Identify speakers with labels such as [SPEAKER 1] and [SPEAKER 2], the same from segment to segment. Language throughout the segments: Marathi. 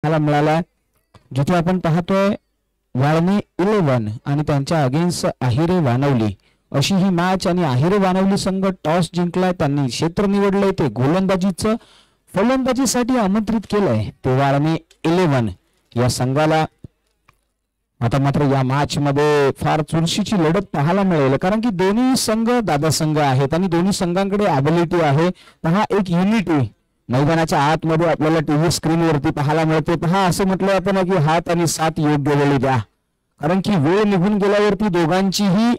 [SPEAKER 1] मला मिळाला, जिथे आपण पाहतोय वाळणी 11 आणि त्यांच्या अगेन्स्ट आहिरे वानवली अशी ही मॅच. आणि आहिरे वानवली संघ टॉस जिंकलाय, त्यांनी क्षेत्र निवडलंय, ते गोलंदाजीचं फलंदाजीसाठी आमंत्रित केलंय ते वाळणी 11 या संघाला. आता मात्र या मॅच मध्ये फार चुरशीची लढत पाहायला मिळेल, कारण की दोन्ही संघ दादा संघ आहेत आणि दोन्ही संघांकडे ॲबिलिटी आहे. पहा एक युनिटी मैदानाच्या आतमध्ये आपल्याला टीव्ही स्क्रीनवरती पाहायला मिळते. पहा असं म्हटलं जातं ना की हात आणि साथ योग्य वेळी द्या, कारण की वेळ निघून गेल्यावरती दोघांचीही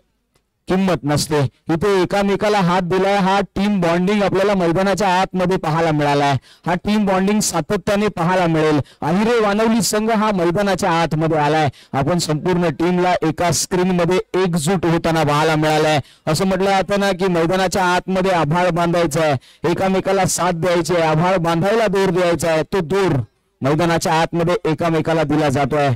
[SPEAKER 1] किंमत नसते. इथे एकामेकाला हात दिलाय, हा टीम बॉन्डिंग आपल्याला मैदानाच्या आतमध्ये पाहायला मिळालाय. हा टीम बॉन्डिंग सातत्याने पाहायला मिळेल. आहिरे वानवली संघ हा मैदानाच्या आतमध्ये आलाय. आपण संपूर्ण टीमला एका स्क्रीन मध्ये एकजूट होताना पाहायला मिळालाय. असं म्हटलं जातं ना की मैदानाच्या आतमध्ये आभाळ बांधायचा आहे, एकामेकाला साथ द्यायची आहे, आभाळ बांधायला दोर द्यायचा आहे. तो दोर मैदानाच्या आतमध्ये एकामेकाला दिला जातोय.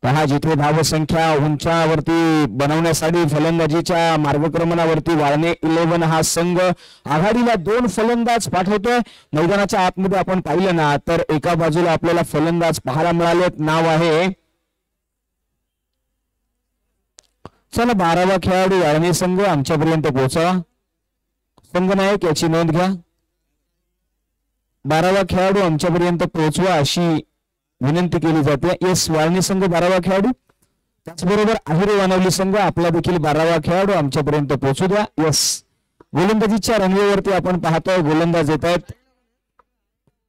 [SPEAKER 1] पहा जिथे धावसंख्या उंचावरती बनवण्यासाठी फलंदाजीच्या मार्गक्रमणावरती वाळणे 11 हा संघ आघाडीला 2 फलंदाज पाठवतोय. मैदानाच्या आतमध्ये आपण पाहिलं ना तर एका बाजूला आपल्याला फलंदाज पाहायला मिळाले. नाव आहे चला 12वा खेळाडू वाळणे संघ आमच्यापर्यंत पोहोचा. संघ नायक याची नोंद घ्या. 12वा खेळाडू आमच्यापर्यंत पोहोचवा अशी विनंती केली जाते. यस, वाळणी संघ 12वा खेळाडू, त्याचबरोबर आहिरे वानवली संघ आपला देखील 12वा खेळाडू आमच्यापर्यंत पोहोचू द्या. यस, गोलंदाजीच्या रनवेवरती आपण पाहतोय गोलंदाज येत आहेत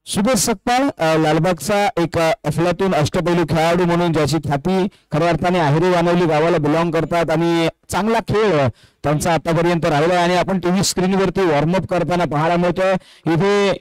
[SPEAKER 1] सुदेश सकपाळ, लालबागचा एक अफलातून अष्टपैलू खेळाडू म्हणून ज्याची ख्याती खऱ्या अर्थाने आहिरे वानवली गावाला बिलॉंग करतात आणि चांगला खेळ त्यांचा आतापर्यंत राहिला. आणि आपण टीव्ही स्क्रीनवरती वॉर्मअप करताना पाहायला मिळतोय. इथे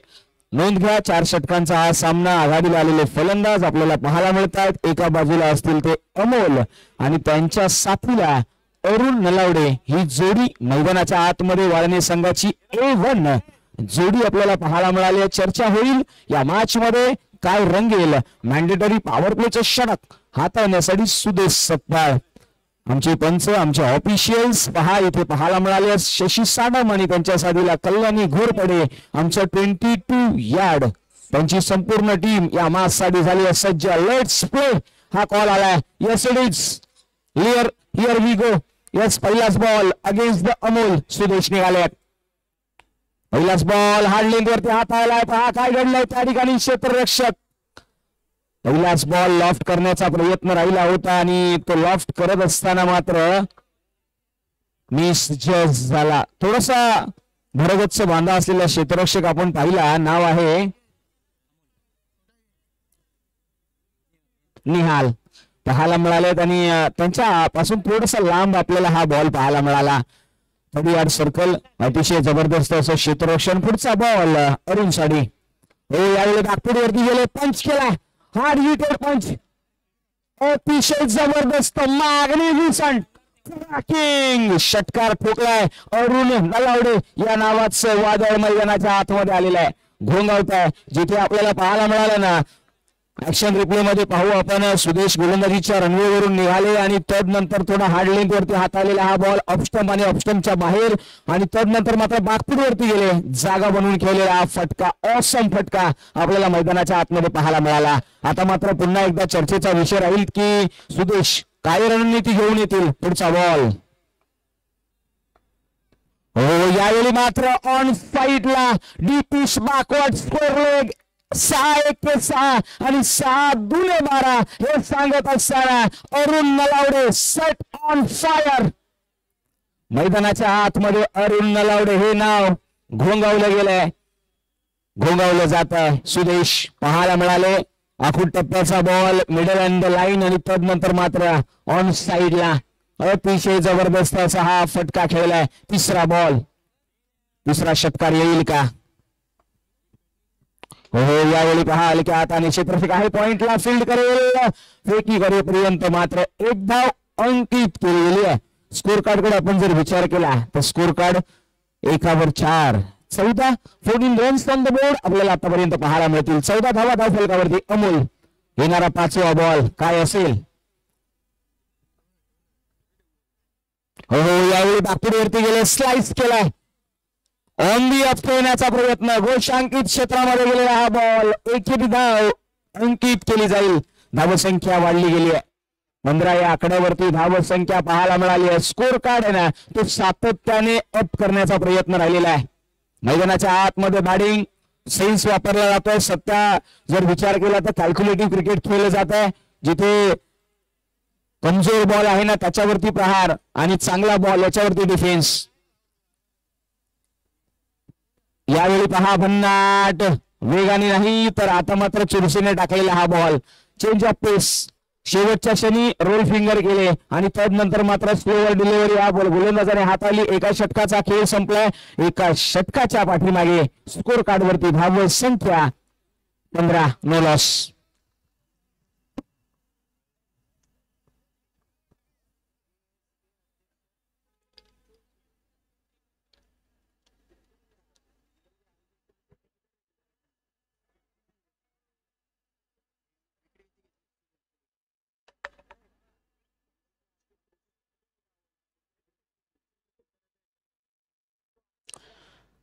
[SPEAKER 1] नोंद घ्या, 4 षटकांचा हा सामना. आघाडीला आलेले फलंदाज आपल्याला पाहायला मिळतात. एका बाजूला असतील ते अमोल आणि त्यांच्या साथीला अरुण नलावडे. ही जोडी मैदानाच्या आतमध्ये वाळणे संघाची A1 जोडी आपल्याला पाहायला मिळाली. चर्चा होईल या मॅच मध्ये, काय रंगेल. मॅन्डेटरी पॉवर प्लेचे षटक हाताळण्यासाठी सुदेश सकपाळ, आमचे पंच, आमचे ऑफिशियल्स पहा इथे पाहायला मिळाले. शशी साडम आणि त्यांच्या साथीला कल्याणी घोरपडे, आमचं 22 यार्ड त्यांची संपूर्ण टीम या मॅच साठी झाली सज्ज. लेट्स प्ले हा कॉल आलाय. Yes it is here we go. Yes, पहिलाच ball against the Amol. Sudesh निघाले. पहिलाच बॉल हार्ड लेंथ वरती हात आलाय. पहा काय घडलंय त्या ठिकाणी. क्षेत्ररक्षक पहिलाच बॉल लॉफ्ट करण्याचा प्रयत्न राहिला होता आणि तो लॉफ्ट करत असताना मात्र मिस जज झाला. थोडासा भरगच्च बांधा असलेला क्षेत्ररक्षक आपण पाहिला, नाव आहे निहाल, पाहायला मिळालेत आणि त्यांच्या पासून थोडासा लांब आपल्याला हा बॉल पाहायला मिळाला. 30 यार्ड सर्कल, अतिशय जबरदस्त असं क्षेत्ररक्षण. पुढचा बॉल अरुण साडी. हो, यावेळी नागपूरवरती गेले, पंच केला, हार्ड हिटेड पंच, अतिशय जबरदस्त मॅग्निफिसंट क्रॅकिंग षटकार ठोकलाय. अरुण नलावडे या नावाचं वादळ मैदानाच्या आतमध्ये आलेलं आहे, घोंगावत आहे. जिथे आपल्याला पाहायला मिळालं ना, ऍक्शन रिप्ले मध्ये पाहू आपण, सुदेश गोलंदाजीच्या रनवेवरून निघाले आणि तदनंतर थोडा हार्ड लेंथ वरती हात आलेला हा बॉल ऑफस्टंप आणि ऑफस्टंपच्या बाहेर आणि तदनंतर मात्र बागपूर वरती गेले, जागा बनवून खेळलेला हा फटका, ऑसम फटका आपल्याला मैदानाच्या आतमध्ये पाहायला मिळाला. आता मात्र पुन्हा एकदा चर्चेचा विषय राहील की सुदेश काय रणनीती घेऊन येतील. पुढचा बॉल, हो यावेळी मात्र ऑन साइडला डीपिश बॅकवर्ड स्क्वेअर लेग, 6-1-6 आणि 6-2-12 हे सांगत असताना Arun Nalawade set on fire. मैदानाच्या आतमध्ये अरुण नलावडे हे नाव घोंगावलं गेलंय, घोंगावलं जात आहे. सुदेश पाहायला मिळाले. आखूड टप्प्याचा ball middle and the line आणि तदनंतर मात्र ऑन साइडला अतिशय जबरदस्त असा हा फटका खेळलाय. तिसरा बॉल, तिसरा षटकार येईल का. हो यावेळी पहा की आता क्षेत्ररक्षक आहे, पॉइंटला फील्ड करेल, फेकी करेपर्यंत मात्र एक धाव अंकित केली गेली आहे. स्कोर कार्ड कडे आपण जर विचार केला तर score card 1 4, 14 runs on the board आपल्याला आतापर्यंत पाहायला मिळतील. 14 धावा धाव फलकावरती. अमोल येणारा 5वा बॉल काय असेल. हो यावेळी बागपूरवरती गेले, स्लाइस केलाय, ऑन दी ऑफ खेळण्याचा प्रयत्न, घोषांकित क्षेत्रामध्ये गेलेला हा बॉल, 1 धाव अंकित केली जाईल. धावसंख्या वाढली गेली आहे. 15 या आकड्यावरती धावसंख्या पाहायला मिळाली आहे. स्कोर कार्ड आहे ना तो सातत्याने अप करण्याचा प्रयत्न राहिलेला आहे. मैदानाच्या आतमध्ये बॅटिंग सेन्स वापरला जातोय. सध्या जर विचार केला तर कॅल्क्युलेटिव्ह क्रिकेट खेळलं जात आहे. जिथे कमजोर बॉल आहे ना त्याच्यावरती प्रहार आणि चांगला बॉल याच्यावरती डिफेन्स. यावेळी पहा भन्नाट वेगाने नाही तर आता मात्र चुरशीने टाकलेला हा बॉल. चेंज ऑफ पेस शेवटच्या क्षणी रोल फिंगर केले आणि तदनंतर मात्र स्लोवर डिलिव्हरी हा बॉल गोलंदाजाने हाताळली. एका षटकाचा खेळ संपलाय. एका षटकाच्या पाठीमागे स्कोर कार्ड वरती धाव संख्या 15 नो लॉस.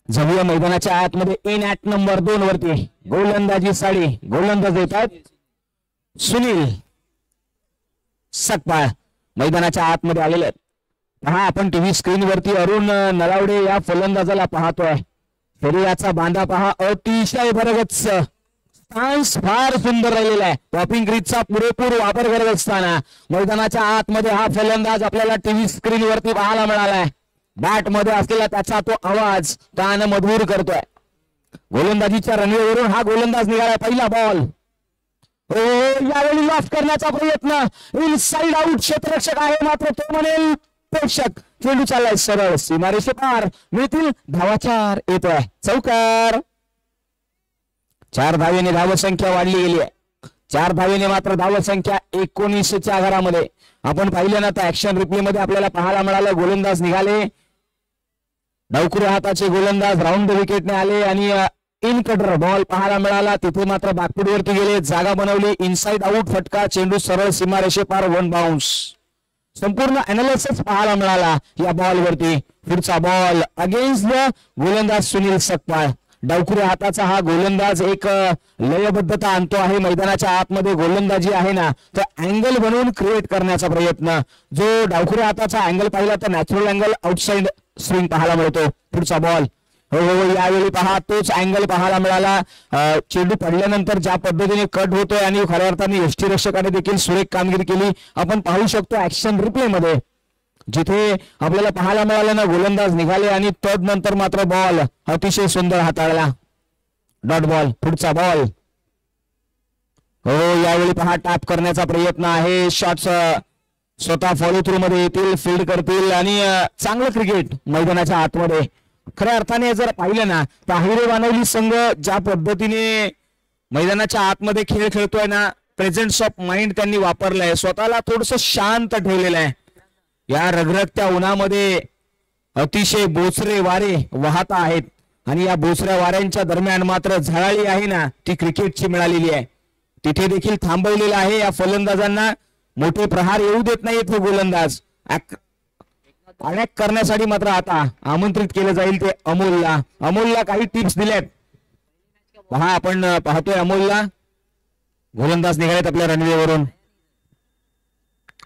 [SPEAKER 1] जाऊया मैदानाच्या आतमध्ये. इन ॲट नंबर 2 वरती गोलंदाजी साडी गोलंदाज येतात सुनील सकपाळ मैदानाच्या आतमध्ये आलेले आहेत. पहा आपण टीव्ही स्क्रीन वरती अरुण नलावडे या फलंदाजाला पाहतोय. शरीराचा बांधा पहा अतिशय भरगच्च. स्टान्स फार सुंदर राहिलेला आहे. टॉपिंग ग्रीजचा पुरेपूर वापर करत असताना मैदानाच्या आतमध्ये हा फलंदाज आपल्याला टीव्ही स्क्रीन वरती पाहायला मिळालाय. बॅट मध्ये असलेला त्याचा तो आवाज कान मधुर करतोय. गोलंदाजीच्या रणवेवरून हा गोलंदाज निघाला. पहिला बॉल यावेळी लॉफ्ट करण्याचा प्रयत्न. इनसाइड आउट क्षेत्ररक्षक आहे मात्र तो म्हणेल प्रेक्षक. चेंडू चाललाय सरळ सीमारेषे पार. मिळतील धावा 4 येतोय चौकार. 4 धावेने धावसंख्या वाढली गेली आहे. 4 धावेने मात्र धावसंख्या 19च्या घरामध्ये. आपण पाहिलं ना तर ऍक्शन रिप्ले मध्ये आपल्याला पाहायला मिळालं गोलंदाज निघाले. डावखुऱ्या हाताचे गोलंदाज राऊंड द विकेटने आले आणि इन कटर बॉल पाहायला मिळाला. तिथे मात्र बॅकफुटवरती गेले. जागा बनवली. इनसाइड आउट फटका. चेंडू सरळ सीमारेषे पार 1 बाउन्स. संपूर्ण अनालिसिस पाहायला मिळाला या बॉल वरती. पुढचा बॉल अगेन्स्ट द गोलंदाज सुनील सकपाळ. डावखुऱ्या हाताचा हा गोलंदाज एक लयबद्धता आणतो आहे. मैदानाच्या आतमध्ये गोलंदाजी आहे ना तर अँगल बनवून क्रिएट करण्याचा प्रयत्न. जो डावखुऱ्या हाताचा अँगल पाहिला तर नॅचरल अँगल आउटसाइड स्विंग पाहायला मिळतो. पुढचा बॉल यावेळी पहा तोच अँगल पाहायला मिळाला. चेंडू पडल्यानंतर ज्या पद्धतीने कट होतोय आणि खऱ्या अर्थाने यष्टीरक्षकाने देखील सुरेख कामगिरी केली आपण पाहू शकतो ऍक्शन रिप्ले मध्ये. जिथे आपल्याला पाहायला मिळालं ना गोलंदाज निघाले आणि तदनंतर मात्र बॉल अतिशय सुंदर हाताळला. Dot ball. पुढचा बॉल यावेळी पहा टॅप करण्याचा प्रयत्न आहे. शॉट्स स्वतः फॉलो थ्रू मध्ये येतील फील्ड करतील आणि चांगलं क्रिकेट मैदानाच्या आतमध्ये. खऱ्या अर्थाने जर पाहिलं ना तर अहिरे वानवली संघ ज्या पद्धतीने मैदानाच्या आतमध्ये खेळ खेळतोय ना प्रेझेन्स ऑफ माइंड त्यांनी वापरलाय. स्वतःला थोडस शांत ठेवलेलं आहे. या रगरगत्या उन्हामध्ये अतिशय बोचरे वारे वाहत आहेत आणि या बोचऱ्या वाऱ्यांच्या दरम्यान मात्र झळाळी आहे ना ती क्रिकेटची मिळालेली आहे. तिथे देखील थांबवलेला आहे. या फलंदाजांना मोठे प्रहार येऊ देत नाहीत हे गोलंदाज. अटॅक करण्यासाठी मात्र आता आमंत्रित केलं जाईल ते अमोलला. अमोलला काही टिप्स दिल्यात पहा. आपण पाहतोय अमोलला. गोलंदाज निघालेत आपल्या रनवेवरून.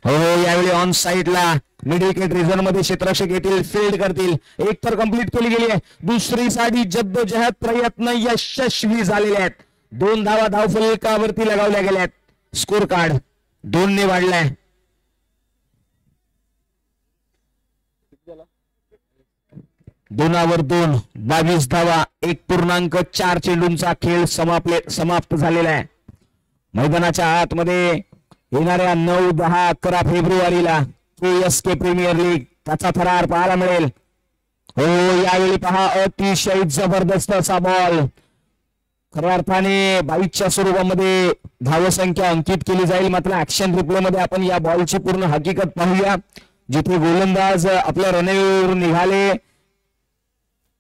[SPEAKER 1] यावेळी ऑन साइडला मिड विकेट रिझन मध्ये क्षेत्ररक्षक येतील फील्ड करतील. एक तर कंप्लीट केली गेली आहे. दुसरी साठी जद्दोजहद प्रयत्न यशस्वी झालेले आहेत. 2 धावा धावफलकावरती लगावल्या गेल्यात. स्कोर कार्ड 2 ने वाढलाय. दोनावर 2 22 धावा 1.4 चेंडूंचा खेळ समाप्त झालेला आहे. मैदानाच्या आतमध्ये येणाऱ्या 9, 10, 11 फेब्रुवारीला KSK प्रीमियर लीग त्याचा थरार पाहायला मिळेल. यावेळी पहा अतिशय जबरदस्त असा बॉल. खऱ्या अर्थाने 22च्या स्वरूपामध्ये धावसंख्या अंकित केली जाईल. मात्र ऍक्शन रिप्ले मध्ये आपण या बॉलची पूर्ण हकीकत पाहूया. जिथे गोलंदाज आपल्या रनवेवरून निघाले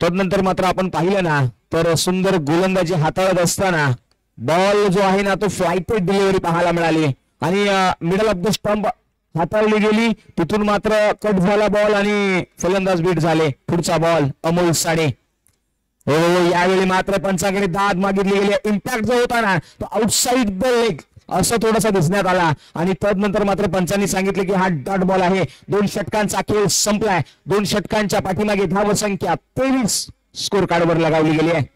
[SPEAKER 1] तदनंतर मात्र आपण पाहिलं ना तर सुंदर गोलंदाजी हाताळत असताना बॉल जो आहे ना तो फ्लाइटेड डिलिव्हरी पाहायला मिळाली आणि मिडल ऑफ द स्टंप हाताळली गेली. तिथून मात्र कट झाला बॉल आणि फलंदाज बीट झाले. पुढचा बॉल अमोल साडे. हो यावेळी मात्र पंचाकडे दाद मागितली गेली. इम्पॅक्ट जो होता ना तो आउटसाइड द लेग असं थोडासा दिसण्यात आला आणि तदनंतर मात्र पंचांनी सांगितले की हा डॉट बॉल आहे. 2 षटकांचा खेळ संपलाय. 2 षटकांच्या पाठीमागे धावसंख्या 23 स्कोर कार्डवर लगावली गेली आहे.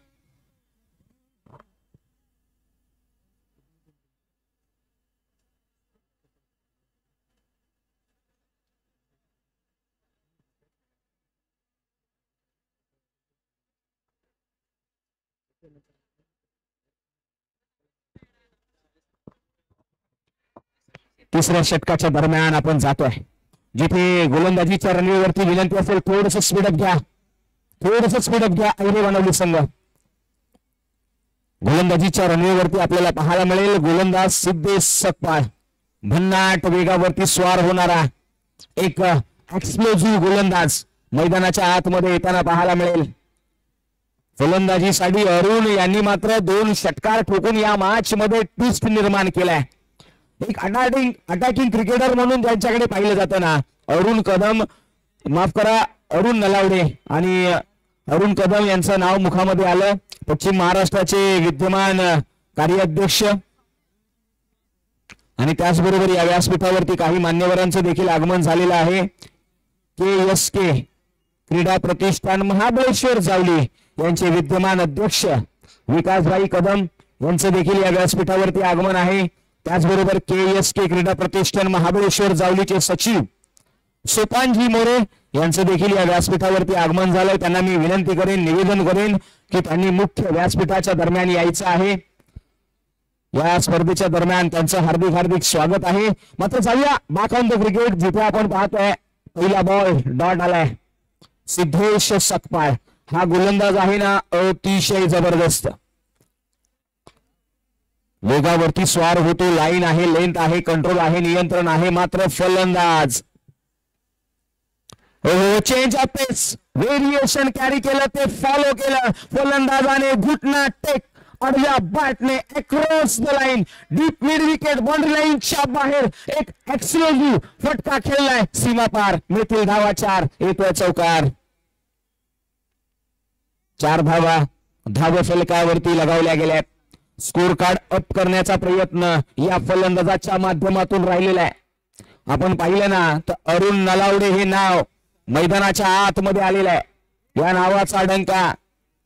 [SPEAKER 1] तिसऱ्या षटकाच्या दरम्यान आपण जातोय जिथे गोलंदाजीच्या रणनीतीवरती विनंती असेल थोडस स्पीडअप घ्या. अहिरे बनवली संघ गोलंदाजीच्या रणनीतीवरती आपल्याला पाहायला मिळेल. गोलंदाज सिद्धेश सकपाळ भन्नाट वेगावरती स्वार होणारा एक एक्सप्लोजिव्ह गोलंदाज मैदानाच्या आतमध्ये येताना पाहायला मिळेल. फलंदाजीसाठी अरुण यांनी मात्र 2 षटकार ठोकून या मॅच मध्ये ट्विस्ट निर्माण केलाय. एक अटॅकिंग क्रिकेटर म्हणून त्यांच्याकडे पाहिलं जातं ना. अरुण कदम माफ करा अरुण नलावडे आणि अरुण कदम यांचं नाव मुखामध्ये आलं. पश्चिम महाराष्ट्राचे विद्यमान कार्याध्यक्ष आणि त्याचबरोबर या व्यासपीठावरती काही मान्यवरांचं देखील आगमन झालेलं आहे. KSK क्रीडा प्रतिष्ठान महाबळेश्वर जावली यांचे विद्यमान अध्यक्ष विकासभाई कदम यांचं देखील या व्यासपीठावरती आगमन आहे. त्याचबरोबर KSK क्रीडा प्रतिष्ठान महाबळेश्वर जावलीचे सचिव सोपानजी मोरे यांचं देखील या व्यासपीठावरती आगमन झालंय. त्यांना मी विनंती करेन निवेदन करेन की त्यांनी मुख्य व्यासपीठाच्या दरम्यान यायचं आहे. या स्पर्धेच्या दरम्यान त्यांचं हार्दिक स्वागत आहे. मात्र जाऊया बॅक ऑन द क्रिकेट जिथे आपण पाहतोय पहिला बॉल डॉट आलाय. सिद्धेश सकपाळ हा गोलंदाज आहे ना अतिशय जबरदस्त वेगावरती स्वार होतो. लाईन आहे, लेंथ आहे, कंट्रोल आहे, नियंत्रण आहे. मात्र फलंदाज change of pace variation carry केलं ते फॉलो केलं. फलंदाजाने घुटना टेक अडव्या बॅटने across the line deep mid wicket boundary लाईनच्या बाहेर एक एक्सप्लोजिव्ह फटका खेळलाय. सीमा पार मिळतील धावा 4. येतोय चौकार. 4 धावा धाव फलकावरती लगावल्या गेल्या. स्कोर कार्ड अप करण्याचा प्रयत्न या फलंदाजाच्या माध्यमातून राहिलेला आहे. आपण पाहिलं ना तर अरुण नलावडे हे नाव मैदानाच्या आतमध्ये आलेलं आहे. या नावाचा डंका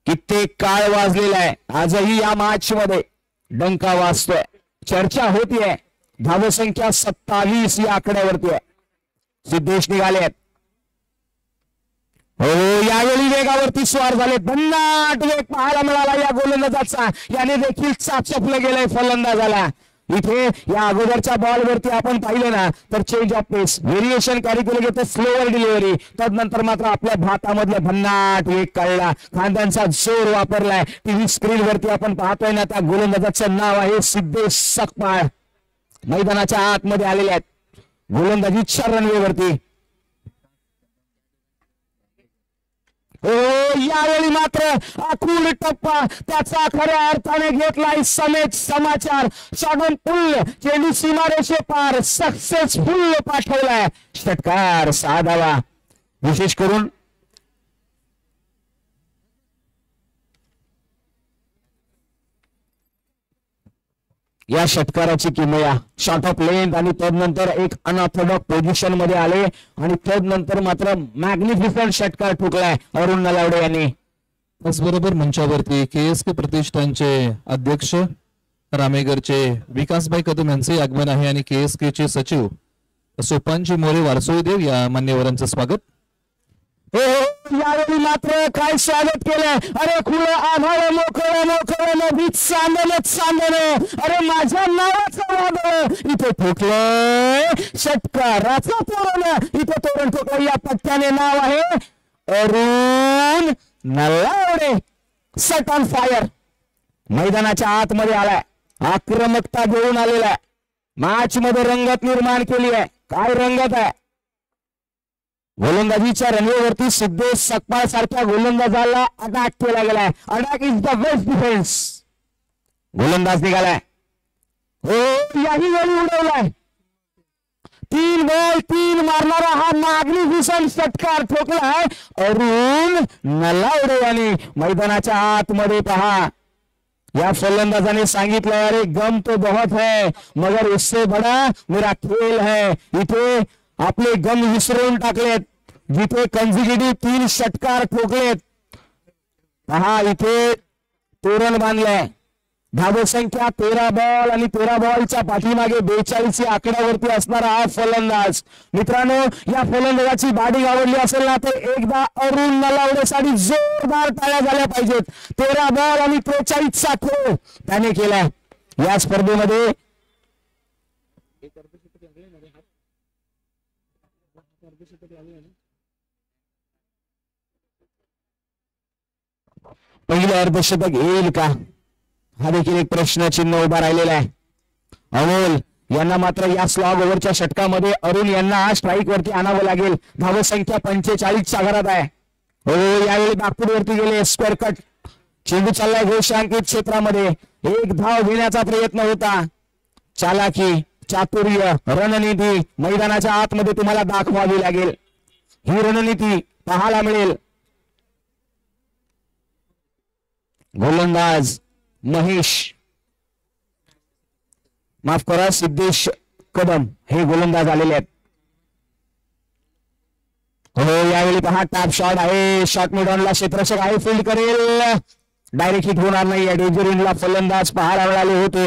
[SPEAKER 1] कित्येक काळ वाजलेला आहे. आजही या मॅच मध्ये डंका वाजतोय. चर्चा होतीये. धावसंख्या 27 या आकड्यावरती आहे. सिद्धेश निघाले हो यावेळी वेगावरती स्वार झाले. भन्नाट वेग पाहायला मिळाला या गोलंदाजाचा. याने देखील चाचपलं गेलंय फलंदाजाला. इथे या अगोदरच्या बॉलवरती आपण पाहिलं ना तर change of pace variation carry केलं गेलं स्लोअर डिलिव्हरी. तदनंतर मात्र आपल्या भातामधले भन्नाट वेग काढला. खांद्यांचा जोर वापरलाय. टीव्ही स्क्रीन वरती आपण पाहतोय ना त्या गोलंदाजाचं नाव आहे सिद्धेश सकपाळ. मैदानाच्या आतमध्ये आलेले आहेत. गोलंदाजीच्या रनवेवरती यावेळी मात्र आखूड टप्पा त्याचा खऱ्या अर्थाने घेतलाय समेत समाचार. शॉटन पुल चेंडू सीमारेषे पार सक्सेसफुल पाठवलाय. षटकार 6 धावा. विशेष करून या षटकाराची किमया शॉर्ट ऑफ लेंथ आणि तदनंतर एक अनऑर्थोडॉक्स पोझिशन मध्ये आले आणि तदनंतर मात्र मॅग्निफिसंट षटकार ठोकलाय अरुण नलावडे यांनी.
[SPEAKER 2] त्याचबरोबर मंचावरती KSK प्रतिष्ठानचे अध्यक्ष रामेगरचे विकासभाई कदम यांचे आगमन आहे आणि KSK चे सचिव सोपानजी मोरे वारसोळीदेव या मान्यवरांचं स्वागत.
[SPEAKER 1] यावेळी मात्र काय स्वागत केलंय. अरे खुलं आभाळ मोकळं नदीत चांदण. अरे माझ्या नावाचं वादळ इथे ठोकलंय. षटकाराचं तोरण इथे तोरण ठोकलं. या पट्ट्याने नाव आहे Arun Nalawade. Set on fire मैदानाच्या आतमध्ये आलाय. आक्रमकता घेऊन आलेला आहे. मॅच मध्ये रंगत निर्माण केली आहे. काय रंगत आहे. गोलंदाजीच्या रनवेवरती सिद्धेश सकपाळ सारख्या गोलंदाजाला अटॅक केला गेलाय. Attack is the best defence. गोलंदाज निघालाय. याही वेळी उडवलाय. तीन बॉल तीन मारणारा हा मॅग्निफिसंट षटकार ठोकलाय अरुण नलावडे यांनी मैदानाच्या आतमध्ये पहा. या फलंदाजाने सांगितलं अरे गम तो बहुत है मगर इससे बड़ा मेरा खेल है. इथे आपले गम विसरून टाकलेत. जिथे कन्झिक्युटिव्ह 3 षटकार ठोकलेत पहा. इथे तोरण बांधलंय. धावसंख्या 13 बॉल आणि 13 बॉलच्या पाठीमागे 42 आकड्यावरती असणारा हा फलंदाज. मित्रांनो या फलंदाजाची बॅटिंग आवडली असेल ना तर एकदा अरुण नलावडेसाठी जोरदार टाळ्या झाल्या पाहिजेत. 13 बॉल आणि 43चा खेळ त्याने केलाय या स्पर्धेमध्ये. पहिलं अर्धशतक येईल का हा देखील एक प्रश्नचिन्ह उभा राहिलेला आहे. अमोल यांना मात्र या स्लॉग ओव्हरच्या षटकामध्ये अरुण यांना स्ट्राईक वरती आणावं लागेल. धावसंख्या 45च्या घरात आहे. हो यावेळी नागपूरवरती गेले स्क्वेअर कट. चेंडू चाललाय घोषांकित क्षेत्रामध्ये. एक धाव घेण्याचा प्रयत्न होता. चालाकी चातुर्य रणनीती मैदानाच्या आतमध्ये तुम्हाला दाखवावी लागेल. ही रणनीती पाहायला मिळेल. गोलंदाज महेश माफ करा सिद्धेश कदम हे गोलंदाज आलेले आहेत. हो यावेळी पहा टॅप शॉट आहे. शॉट मिडॉनला क्षेत्ररक्षक आहे फील्ड करेल. डायरेक्ट हिट होणार नाही. डेंजर इनला फलंदाज पाहायला मिळाले होते.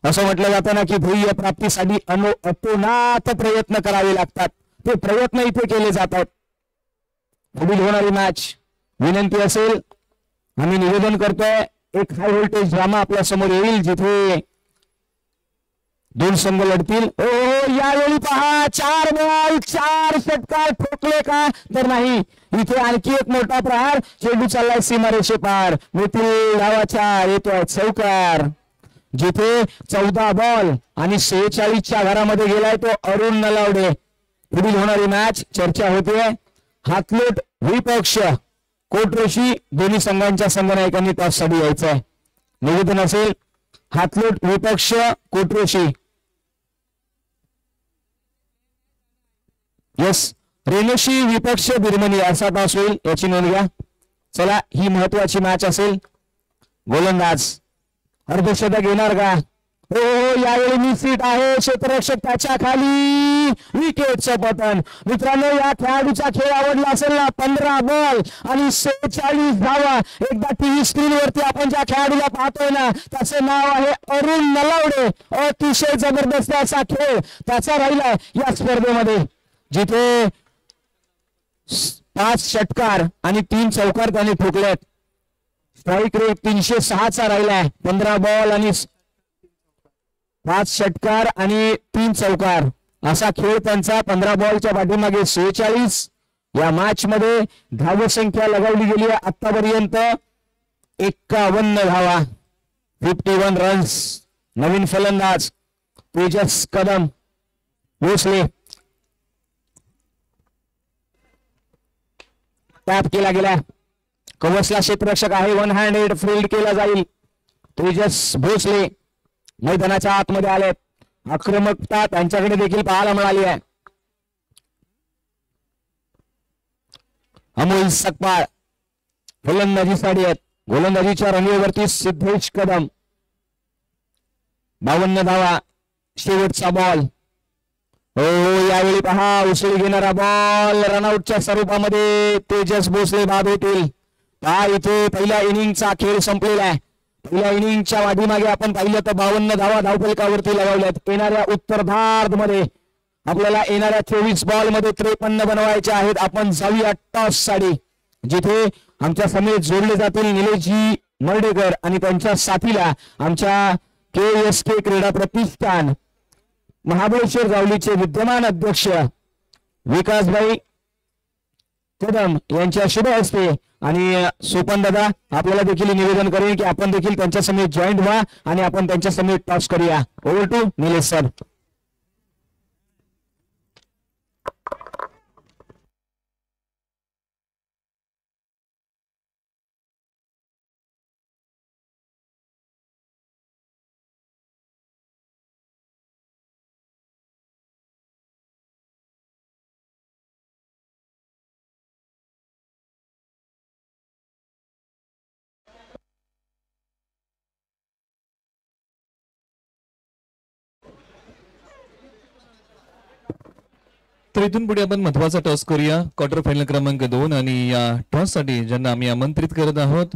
[SPEAKER 1] असं म्हटलं जातं ना की ध्येय प्राप्तीसाठी अतोनात प्रयत्न करावे लागतात. ते प्रयत्न इथे केले जातात. पुढील होणारी मॅच विनंती असेल आम्ही निवेदन करतोय एक हाय व्होल्टेज ड्रामा आपल्या समोर येईल जिथे 2 संघ लढतील. ओ यावेळी पहा 4 बॉल 4 षटकार ठोकले का तर नाही. इथे आणखी एक मोठा प्रहार. चेंडू चाललाय सीमारेषे पार. मिथिल धावाच्या येतोय चौकार. जिथे 14 बॉल आणि 46च्या घरामध्ये गेलाय तो अरुण नलावडे. पुढील होणारी मॅच चर्चा होते हातलोट विपक्ष कोटरेशी दोन्ही संघांच्या संघनायकांनी टॉससाठी यायचं आहे. निवेदन असेल हातलोट विपक्ष कोटरेशी. यस रेणेशी विपक्ष बिरमणी असा टॉस होईल याची नोंद घ्या. चला ही महत्वाची मॅच असेल. गोलंदाज अर्धशतक येणार का. हो यावेळी मिसफिट आहे. क्षेत्ररक्षक त्याच्या खाली. विकेटचं पतन. मित्रांनो या खेळाडूचा खेळ आवडला असेल ना 15 बॉल आणि 46 धावा. एकदा टीव्ही स्क्रीन वरती आपण ज्या खेळाडूला पाहतोय ना त्याचे नाव आहे अरुण नलावडे. अतिशय जबरदस्त असा खेळ त्याचा राहिलाय या स्पर्धेमध्ये. जिथे 5 षटकार आणि 3 चौकार त्याने ठोकलेत. स्ट्राईक रेट 306चा राहिलाय. 15 बॉल आणि 5 षटकार आणि 3 चौकार असा खेळ त्यांचा. 15 बॉलच्या पाठीमागे 46. या मॅच मध्ये धावसंख्या लगावली गेली आहे आतापर्यंत 51 धावा 51 रन्स. नवीन फलंदाज तेजस कदम भोसले. टॅप केला गेला. कवचला क्षेत्ररक्षक आहे. 1 हँडेड फील्ड केला जाईल. तेजस भोसले मैदानाच्या आतमध्ये आले. आक्रमकता त्यांच्याकडे देखील पाहायला मिळाली आहे. अमोल सकपाळ फलंदाजीसाठी आहेत. गोलंदाजीच्या रंगेवरती सिद्धेश कदम. 52 धावा शेवटचा बॉल. हो यावेळी पहा उसळी घेणारा बॉल रनआउटच्या स्वरूपामध्ये तेजस भोसले बाद होतील. पहा इथे पहिल्या इनिंगचा खेळ संपलेला आहे. पहिल्या इनिंगच्या वाढीमागे आपण पाहिलं तर 52 धावा धावफलकावरती लगावल्यात. येणाऱ्या उत्तरार्ध मध्ये आपल्याला येणाऱ्या 24 बॉल मध्ये 53 बनवायचे आहेत. आपण जाऊया टॉस साठी जिथे आमच्या समेत जोडले जातील निलेशजी मर्डेकर आणि त्यांच्या साथीला आमच्या KSK क्रीडा प्रतिष्ठान महाबळेश्वर जावलीचे विद्यमान अध्यक्ष विकासभाई कदम यांच्या शुभ हस्ते आणि सोपन दादा आपल्याला देखील निवेदन करेल की आपण देखील त्यांच्या समेत जॉईंट व्हा आणि आपण त्यांच्या समेत टॉस करूया. Over to Nilesh sir.
[SPEAKER 2] तर इथून पुढे आपण महत्वाचा टॉस करूया. क्वार्टर फायनल क्रमांक 2 आणि या टॉस साठी ज्यांना आम्ही आमंत्रित करत आहोत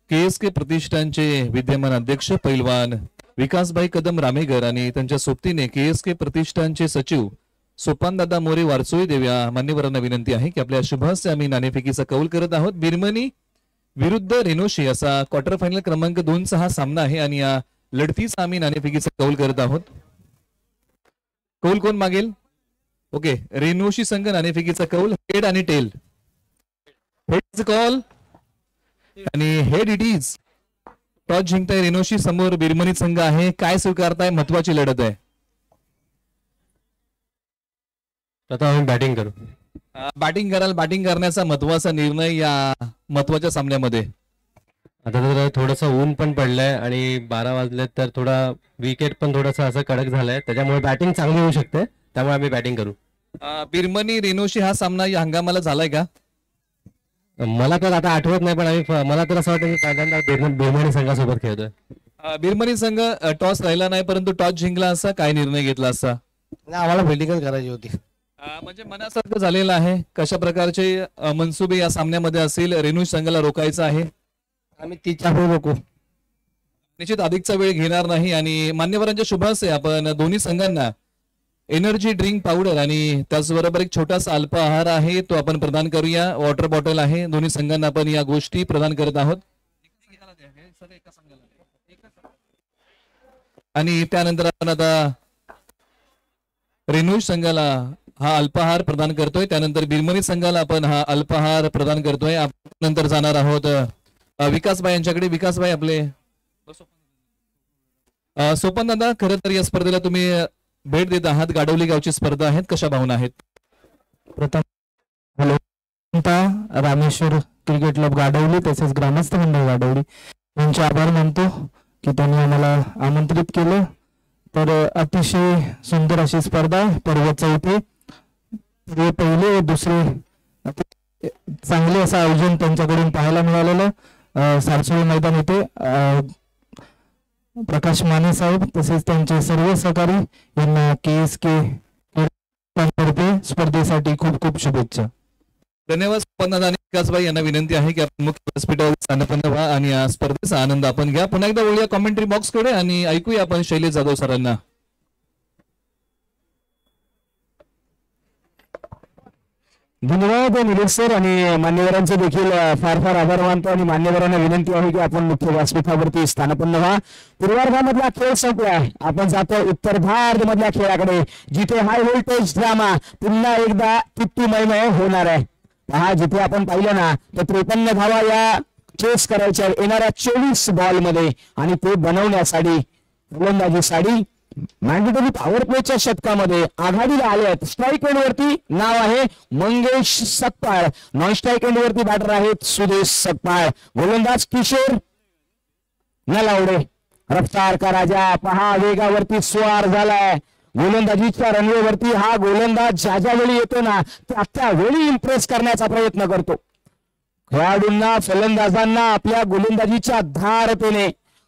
[SPEAKER 2] KSK प्रतिष्ठानचे विद्यमान अध्यक्ष पैलवान विकासभाई कदम रामेगर आणि त्यांच्या सोबतीने KSK प्रतिष्ठानचे सचिव सोपानदादा मोरे वारसोई देव या मान्यवरांना विनंती आहे की आपल्या शुभहस्ते आम्ही नाणेफेकीचा कौल करत आहोत. बिरमणी विरुद्ध रेनोशी असा क्वार्टर फायनल क्रमांक 2चा हा सामना आहे आणि या लढतीचा आम्ही नाणेफेकीचा कौल करत आहोत. कौल कोण मागेल? ओके, रेनोशी संघ नाणेफेकीचा कौल हेड आणि टेल. हेड कॉल आणि हेड इट इज. टॉस जिंकताय रेनोशी, समोर बिरमणी संघ आहे. काय स्वीकारताय? महत्वाची लढत आहे.
[SPEAKER 3] आता आम्ही बॅटिंग करू.
[SPEAKER 2] बॅटिंग कराल. बॅटिंग करण्याचा महत्वाचा निर्णय या महत्वाच्या सामन्यामध्ये.
[SPEAKER 3] आता तर थोडंसं ऊन पण पडलंय आणि 12 वाजले तर थोडा विकेट पण थोडासा असं कडक झालाय, त्याच्यामुळे बॅटिंग चांगली होऊ शकते, त्यामुळे आम्ही बॅटिंग करू.
[SPEAKER 2] बिरमणी रेनोशी हा सामना या हंगामाला झालाय का?
[SPEAKER 3] मला तर आता आठवत नाही, पण मला तर असं वाटतं की पहिल्यांदा बिरमणी संघासोबत खेळतोय.
[SPEAKER 2] बिरमणी संघ टॉस राहिला नाही, परंतु टॉस जिंकला असा काय निर्णय घेतला असता?
[SPEAKER 4] आम्हाला फिल्डिंग करायची होती.
[SPEAKER 2] म्हणजे मनासारखं झालेलं आहे. कशा प्रकारचे मनसुबे या सामन्यामध्ये असेल? रेनोशी संघाला रोखायचं आहे.
[SPEAKER 4] आम्ही 3-4 वेळ रोखू.
[SPEAKER 2] निश्चित अधिकचा वेळ घेणार नाही आणि मान्यवरांच्या शुभाशय आपण दोन्ही संघांना एनर्जी ड्रिंक पावडर आणि त्याचबरोबर एक छोटासा अल्प आहार आहे तो आपण प्रदान करूया. वॉटर बॉटल आहे. दोन्ही संघांना आपण या गोष्टी प्रदान करत आहोत. आणि त्यानंतर आपण आता रेनोशी संघाला हा अल्पाहार प्रदान करतोय. त्यानंतर बिरमणी संघाला आपण हा अल्पाहार प्रदान करतोय. आपण नंतर जाणार आहोत विकासभाई यांच्याकडे. विकासभाई आपले सोपन दादा, खरं तर या स्पर्धेला तुम्ही भेट देत आहात. गाडवली गावची स्पर्धा आहेत, कशा भावना आहेत?
[SPEAKER 4] प्रथम हॅलो, रामेश्वर क्रिकेट क्लब गाडवली तसेच ग्रामस्थ मंडळ गाडवली यांचे आभार मानतो की त्यांनी आम्हाला आमंत्रित केलं. तर अतिशय सुंदर अशी स्पर्धा आहे. पर्व चौथे पहिले व दुसरे चांगले असं आयोजन त्यांच्याकडून पाहायला मिळालेलं. सारसोळी मैदान येथे प्रकाश माने साहेब तसेच त्यांचे सर्व सहकारी यांना KSK तर्फे स्पर्धेसाठी खूप खूप शुभेच्छा.
[SPEAKER 2] धन्यवाद. सोपन आणि विकासभाई यांना विनंती आहे की आपण मुख्य व्यासपीठावर स्थानपन्न व्हा आणि या स्पर्धेचा आनंद आपण घ्या. पुन्हा एकदा वळूया कॉमेंट्री बॉक्स कडे आणि ऐकूया आपण शैलेश जाधव सरांना.
[SPEAKER 1] धन्यवाद निलेश सर आणि मान्यवरांचे देखील फार फार आभार मानतो आणि मान्यवरांना विनंती आहे की आपण मुख्य व्यासपीठावरती स्थानपन्न व्हा. पूर्वार्धामधला खेळ संपलाय. आपण जातो उत्तर भाग मधल्या खेळाकडे, जिथे हाय व्होल्टेज ड्रामा पुन्हा एकदा तित्तुमय होणार आहे. पहा, जिथे आपण पाहिलं ना तर 53 धावा या चेस करायच्या येणाऱ्या 24 बॉल मध्ये आणि ते बनवण्यासाठी गोलंदाजीसाठी मॅन्डेटरी पॉवर प्लेच्या शतकामध्ये आघाडीला आले आहेत. स्ट्राईक एंड वरती नाव आहे Mangesh Sakpal. Non strike end वरती बॅटर आहेत सुदेश सकपाळ. गोलंदाज किशोर नलावडे. रफ्तार का राजा पहा वेगावरती स्वार झालाय. गोलंदाजीच्या रनवेवरती हा गोलंदाज ज्या वेळी येतो ना त्या वेळी इम्प्रेस करण्याचा प्रयत्न करतो. खेळाडूंना फलंदाजांना आपल्या गोलंदाजीच्या धारतेने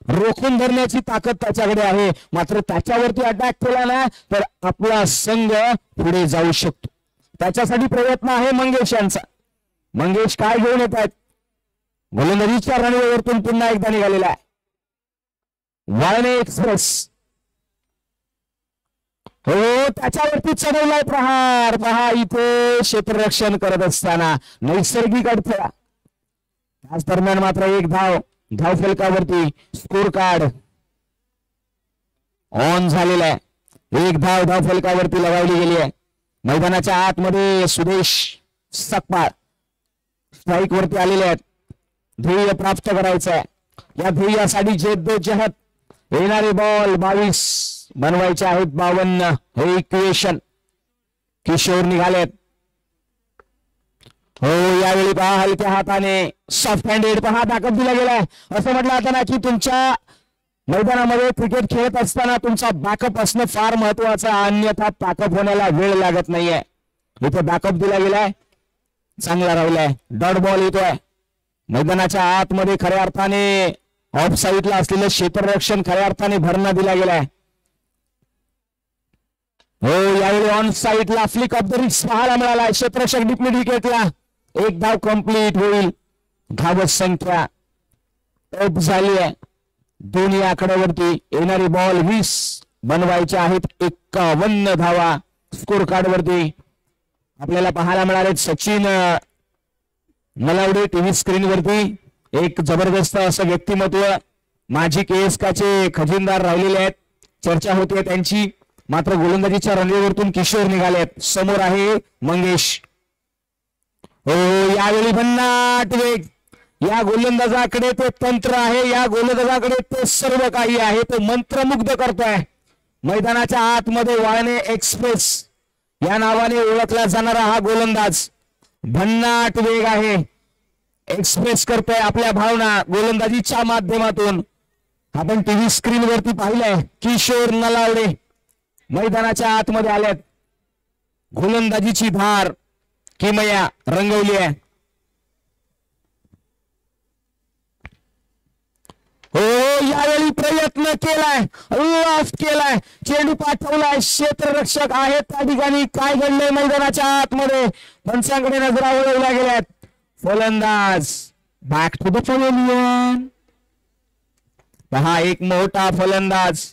[SPEAKER 1] रोखून धरण्याची ताकद त्याच्याकडे आहे. मात्र त्याच्यावरती अटॅक केला ना तर आपला संघ पुढे जाऊ शकतो. त्याच्यासाठी प्रयत्न आहे मंगेश यांचा. मंगेश काय घेऊन येत आहेत? गोलंदाजीच्या रनवेवरतून पुन्हा एकदा निघालेला आहे. वाळणे एक्सप्रेस हो त्याच्यावरती चढवलाय प्रहार. पहा इथे क्षेत्ररक्षण करत असताना नैसर्गिक अडथळा. त्याच दरम्यान मात्र एक धाव फलकावरती स्कोर कार्ड ऑन झालेला आहे. एक धाव फलकावरती लगावली गेली आहे. मैदानाच्या आतमध्ये सुदेश सकपाळ स्ट्राईक वरती आलेले आहेत. ध्येय प्राप्त करायचं आहे. या ध्येयासाठी जद्दोजहद येणारे बॉल 22 बनवायचे आहेत. 52 हे इक्वेशन. किशोर निघालेत. हो यावेळी पहा हलक्या हाताने सॉफ्ट हँडेड पहा बॅकअप दिला गेलाय. असं म्हटलं जातं ना की तुमच्या मैदानामध्ये क्रिकेट खेळत असताना तुमचा बॅकअप असणं फार महत्वाचं, अन्यथा पॅकअप होण्याला वेळ लागत नाहीये. इथे बॅकअप दिला गेलाय, चांगला राहिलाय. डॉट बॉल येतोय. मैदानाच्या आतमध्ये खऱ्या अर्थाने ऑफ साईडला असलेलं क्षेत्ररक्षण खऱ्या अर्थाने भरणा दिला गेलाय. हो यावेळी ऑन साईडला फ्लिक ऑफ द रिस्ट पाहायला मिळाला. क्षेत्ररक्षक डीप मिड विकेटला. एक धाव कंप्लीट होईल. धावत संख्या अप झाली आहे. दोन्ही आकड्यावरती येणारी बॉल 20 बनवायचे आहेत. 51 धावा स्कोर कार्ड वरती आपल्याला पाहायला मिळाले. सचिन नलावडे टीव्ही स्क्रीन वरती एक जबरदस्त असं व्यक्तिमत्व, माजी केएसकाचे खजिनदार राहिलेले आहेत. चर्चा होते त्यांची. मात्र गोलंदाजीच्या रणवेवरतून किशोर निघालेत. समोर आहे मंगेश. हो, यावेळी भन्नाट वेग. या गोलंदाजाकडे ते तंत्र आहे. या गोलंदाजाकडे ते सर्व काही आहे. तो मंत्रमुग्ध करतोय. मैदानाच्या आतमध्ये वाळणे एक्सप्रेस या नावाने ओळखला जाणारा हा गोलंदाज. भन्नाट वेग आहे. एक्सप्रेस करतोय आपल्या भावना गोलंदाजीच्या माध्यमातून. आपण टीव्ही स्क्रीन वरती पाहिलंय. किशोर नलावडे मैदानाच्या आतमध्ये आल्यात. गोलंदाजीची धार किमया रंगवली आहे. हो, यावेळी प्रयत्न केलाय, लॉफ्ट केलाय, चेंडू पाठवलाय. क्षेत्ररक्षक आहेत त्या ठिकाणी. काय घडलंय मैदानाच्या आतमध्ये पंचांकडे नजरा वळवल्या गेल्यात. फलंदाज बॅक टू द पवेलियन. पहा, एक मोठा फलंदाज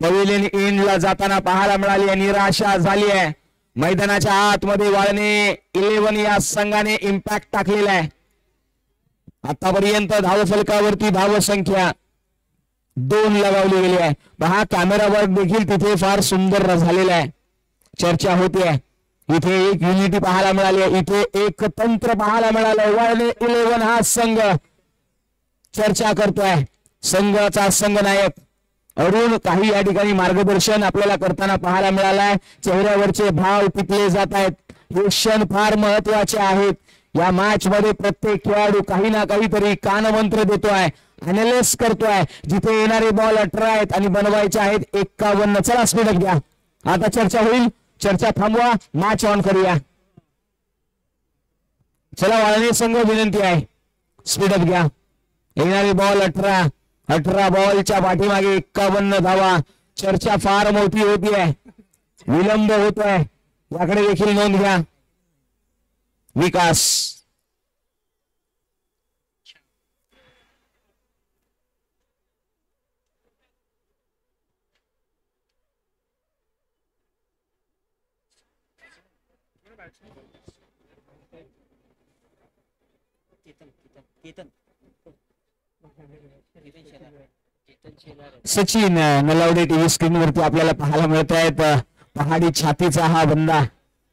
[SPEAKER 1] पवेलियन एंडला जाताना पाहायला मिळाली. निराशा झाली आहे. मैदानाच्या आतमध्ये वाळणे 11 या संघाने इम्पॅक्ट टाकलेला आहे. आतापर्यंत धावफलकावरती धाव संख्या 2 लगावली गेली आहे. पहा, कॅमेरा वर्क देखील तिथे फार सुंदर झालेला आहे. चर्चा होते आहे. इथे एक युनिटी पाहायला मिळाली आहे. इथे एक तंत्र पाहायला मिळालंय. वाळणे 11 हा संघ चर्चा करतोय. संघाचा संघनायक अरुण काही या ठिकाणी मार्गदर्शन आपल्याला करताना पाहायला मिळालाय. चेहऱ्यावरचे भाव टिपले जात आहेत. हे क्षण फार महत्वाचे आहेत. या मॅच मध्ये प्रत्येक खेळाडू काही ना काहीतरी कानमंत्र देतोय, अनालिसिस करतोय. जिथे येणारे बॉल 18 आहेत आणि बनवायचे आहेत 51. चला स्पीडअप घ्या. आता चर्चा होईल. चर्चा थांबवा. मॅच ऑन करूया. चला, वाळणे संघ विनंती आहे, स्पीडअप घ्या. येणारे बॉल 18 बॉलच्या पाठीमागे 51 धावा. चर्चा फार मोठी होती आहे. विलंब होतोय. याकडे देखील नोंद घ्या. विकास सचिन नलावडे टीव्ही स्क्रीन वरती आपल्याला पाहायला मिळत आहेत. पहाडी छातीचा हा बंदा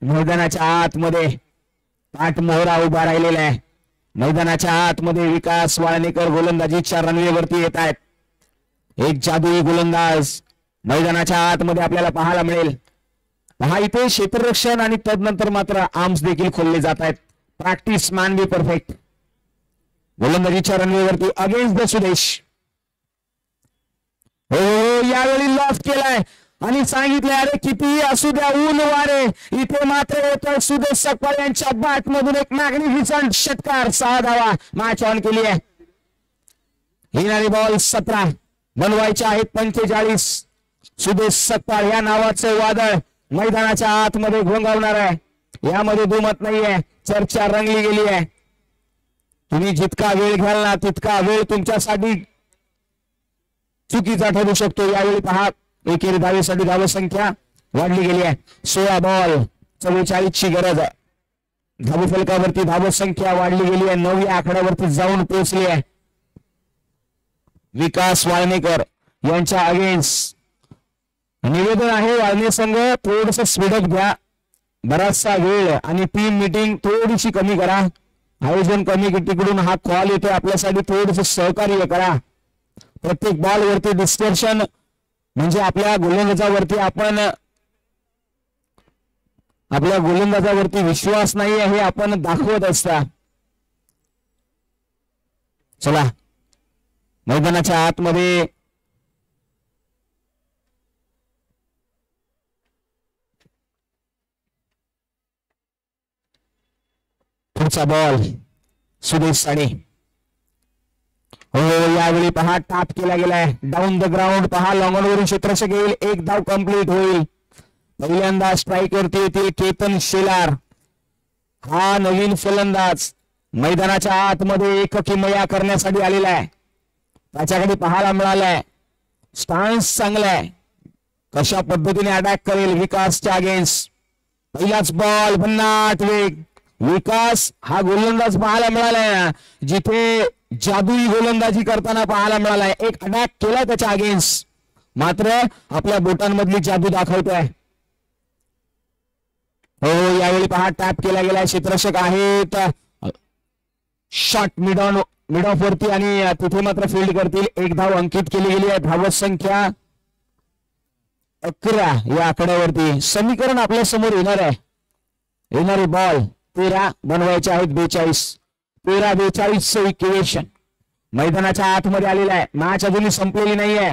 [SPEAKER 1] मैदानाच्या आतमध्ये पाठ मोहरा उभा राहिलेला आहे. मैदानाच्या आतमध्ये विकास वाळणेकर गोलंदाजीच्या रनवेवरती येत आहेत. एक जादुई गोलंदाज मैदानाच्या आतमध्ये आपल्याला पाहायला मिळेल. पहा, इथे क्षेत्ररक्षण आणि तदनंतर मात्र आर्म्स देखील खोलले जात आहेत. Practice man be perfect. गोलंदाजीच्या रनवेवरती अगेन्स्ट द सुदेश. हो, यावेळी लॉफ्ट केलाय आणि सांगितले, अरे कितीही असू द्या ऊन वारे, इथे मात्र येतोय सुदेश सकपाळ यांच्या बॅट मधून एक मॅग्निफिसंट षटकार. 6 धावा मॅच ऑन केली आहे. येणारी बॉल 17 बनवायचे आहेत 45. सुदेश सकपाळ या नावाचं वादळ मैदानाच्या आतमध्ये घोंगावणार आहे. यामध्ये दुमत नाहीये. चर्चा रंगली गेली आहे. तुम्ही जितका वेळ घ्याल ना तितका वेळ तुमच्यासाठी चुकीचा ठरू शकतो. यावेळी पहा, एकेरी धावेसाठी धावसंख्या वाढली गेली आहे. 16 बॉल 44 ची गरज आहे. धावफलकावरती धावसंख्या वाढली गेली आहे. 9व्या आकड्यावरती जाऊन पोहोचली आहे. विकास वाळणेकर यांच्या अगेन्स्ट निवेदन आहे, वाळणे संघ थोडस स्पीडअप घ्या. बराचसा वेळ आणि टीम मीटिंग थोडीशी कमी करा. आयोजन कमिटीकडून हा कॉल येतोय आपल्यासाठी, थोडस सहकार्य करा. प्रत्येक बॉल वरती डिस्कशन म्हणजे आपल्या गोलंदाजावरती विश्वास नाही आहे हे आपण दाखवत असता. चला, मैदानाच्या आतमध्ये पुढचा बॉल सुदेश साडे. हो, यावेळी पहा टाप केला गेलाय. डाऊन द ग्राउंड पहा, लॉंग ऑन वरून क्षेत्ररक्षक येईल. एक धाव कंप्लीट होईल. पहिल्यांदा स्ट्राईक वरती येतील केतन शेलार. हा नवीन फलंदाज मैदानाच्या आतमध्ये एक किमया करण्यासाठी आलेला आहे. त्याच्याकडे पाहायला मिळालाय स्टान्स चांगला आहे. कशा पद्धतीने अटॅक करेल विकासच्या अगेन्स्ट. पहिलाच बॉल भन्नाट वेग. विकास हा गोलंदाज पाहायला मिळालाय जिथे जादुई गोलंदाजी करताना पाहायला मिळालाय. एक अटॅक केला त्याच्या अगेन्स्ट मात्र आपल्या बोटांमधली जादू दाखवतोय. हो यावेळी पहा टॅप केला गेला. क्षेत्ररक्षक आहेत शॉट मिड ऑफ वरती आणि तिथे मात्र फील्ड करतील. एक धाव अंकित केली गेली आहे. धावत संख्या 11 या आकड्यावरती. समीकरण आपल्या समोर येणार आहे. येणारे बॉल 13 बनवायचे आहेत 42. 13-42 इक्वेशन मैदानाच्या आतमध्ये आलेला आहे. मॅच अजूनही संपलेली नाहीये.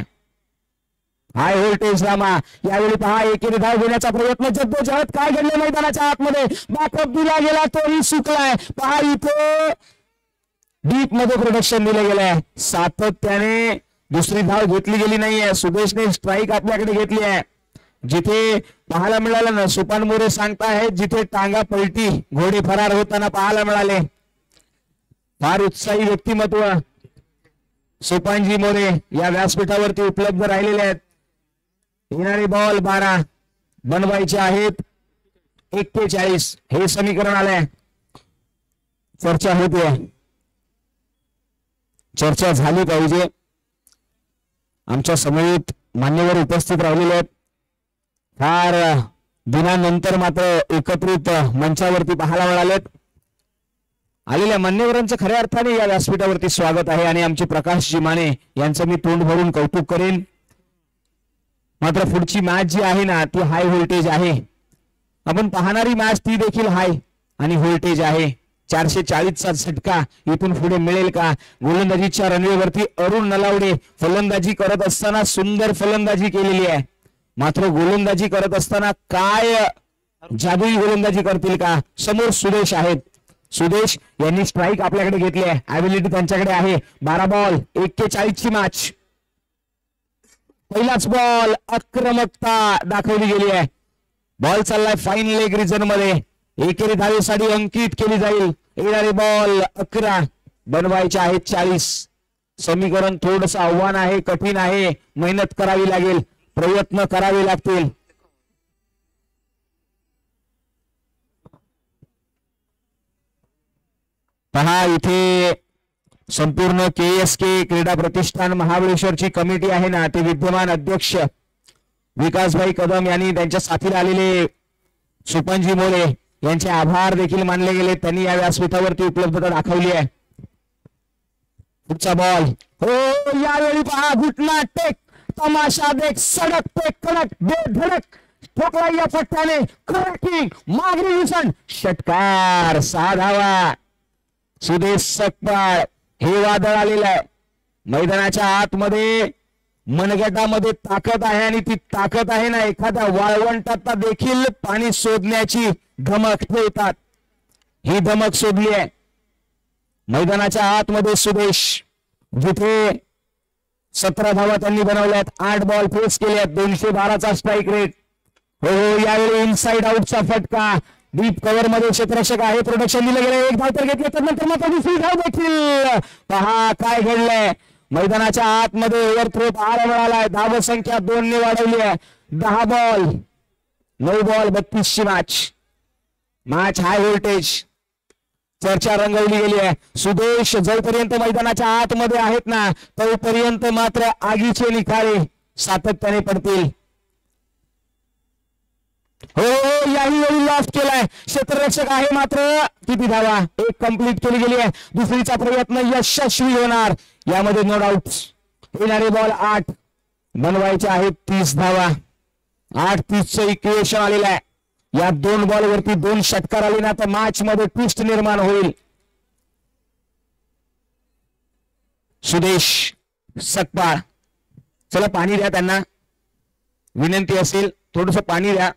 [SPEAKER 1] High voltage Rama. यावेळी पहा एकेरी धाव घेण्याचा प्रयत्न जद्दोजहद. काय घडलं मैदानाच्या आतमध्ये. बॅकअप दिला गेला तोही सुकलाय. पहा इथे डीप मध्ये प्रोडक्शन दिलं गेलंय. सातत्याने दुसरी धाव घेतली गेली नाहीये. सुदेशने स्ट्राईक आपल्याकडे घेतली आहे. जिथे पाहायला मिळालं ना सोपान मोरे सांगतायत जिथे टांगा पलटी घोडे फरार होताना पाहायला मिळाले. फार उत्साही व्यक्तिमत्व सोपानजी मोरे या व्यासपीठावरती उपलब्ध राहिलेले आहेत. येणारे बॉल 12 बनवायचे आहेत 41. हे समीकरण आलंय. चर्चा होते. चर्चा झाली पाहिजे. आमच्या समवेत मान्यवर उपस्थित राहिलेले आहेत. फार दिनानंतर मात्र एकत्रित मंचावरती पाहायला मिळालेत. आलेल्या मान्यवरांचं खऱ्या अर्थाने या व्यासपीठावरती स्वागत आहे आणि आमचे प्रकाशजी माने यांचं मी तोंड भरून कौतुक करेन. मात्र पुढची मॅच जी आहे ना ती हाय व्होल्टेज आहे. आपण पाहणारी मॅच ती देखील हाय आणि व्होल्टेज आहे. 440चा झटका इथून पुढे मिळेल का. गोलंदाजीच्या रनवेवरती अरुण नलावडे फलंदाजी करत असताना सुंदर फलंदाजी केलेली आहे. मात्र गोलंदाजी करत असताना काय जादुई गोलंदाजी करतील का. समोर सुदेश आहेत. सुदेश यांनी स्ट्राईक आपल्याकडे घेतली आहे. ॲबिलिटी त्यांच्याकडे आहे. 12 बॉल 41ची मॅच. पहिलाच बॉल आक्रमकता दाखवली गेली आहे. बॉल चाललाय फाईन लेग रिजन मध्ये. एकेरी धावेसाठी अंकित केली जाईल. येणारे बॉल 11 बनवायचे आहेत 40. समीकरण थोडस आव्हान आहे. कठीण आहे. मेहनत करावी लागेल. प्रयत्न करावे लागतील. पहा इथे संपूर्ण KSK क्रीडा प्रतिष्ठान महाबळेश्वरची कमिटी आहे ना ते विद्यमान अध्यक्ष विकासभाई कदम यांनी त्यांच्या साथीला आलेले सुपनजी मोरे यांचे आभार देखील मानले गेले. त्यांनी या व्यासपीठावरती उपलब्धता दाखवली आहे. पुढचा बॉल हो यावेळी पहा घुटना टेक तमाशा देख सडक पे कडक बेधडक ठोकला या फटक्याने. क्रॅकिंग मागणी घुसन षटकार 6 धावा. सुदेश सकपाळ हे वादळ आलेलं आहे. मैदानाच्या आतमध्ये मनगटामध्ये ताकद आहे आणि ती ताकद आहे ना एखाद्या वाळवंटात देखील पाणी शोधण्याची धमक ठेवतात. ही धमक शोधली आहे मैदानाच्या आतमध्ये सुदेश. जिथे 17 धावा त्यांनी बनवल्यात. 8 बॉल फेस केले आहेत. 212चा स्ट्राईक रेट. हो यावेळी इनसाइड आउटचा फटका. डीप कव्हर मध्ये क्षेत्ररक्षक आहे. प्रोडक्शन दिलं गेलं. एक धाव तर घेतली तर नंतर मात्र दुसरी धाव देखील. पहा काय घडलंय मैदानाच्या आतमध्ये. ओव्हरथ्रो पाहायला मिळालाय. धाव संख्या 2 ने वाढवली आहे. 10 बॉल 9 बॉल 32ची मॅच हाय व्होल्टेज. चर्चा रंगवली गेली आहे. सुदेश जोपर्यंत मैदानाच्या आतमध्ये आहेत ना तोपर्यंत मात्र आगीचे निखारे सातत्याने पडतील. हो याही वेळी लॉस्ट केलाय. क्षेत्ररक्षक आहे मात्र किती धावा. एक कंप्लीट केली गेली आहे. दुसरीचा प्रयत्न यशस्वी होणार यामध्ये नो डाऊट. येणारे बॉल 8 बनवायचे आहेत 30 धावा. 8-30चं इक्वेशन आलेलं आहे. या 2 बॉल वरती 2 षटकार आले ना तर मॅच मध्ये ट्विस्ट निर्माण होईल. सुदेश सकपाळ चला पाणी द्या त्यांना. विनंती असेल थोडस पाणी द्या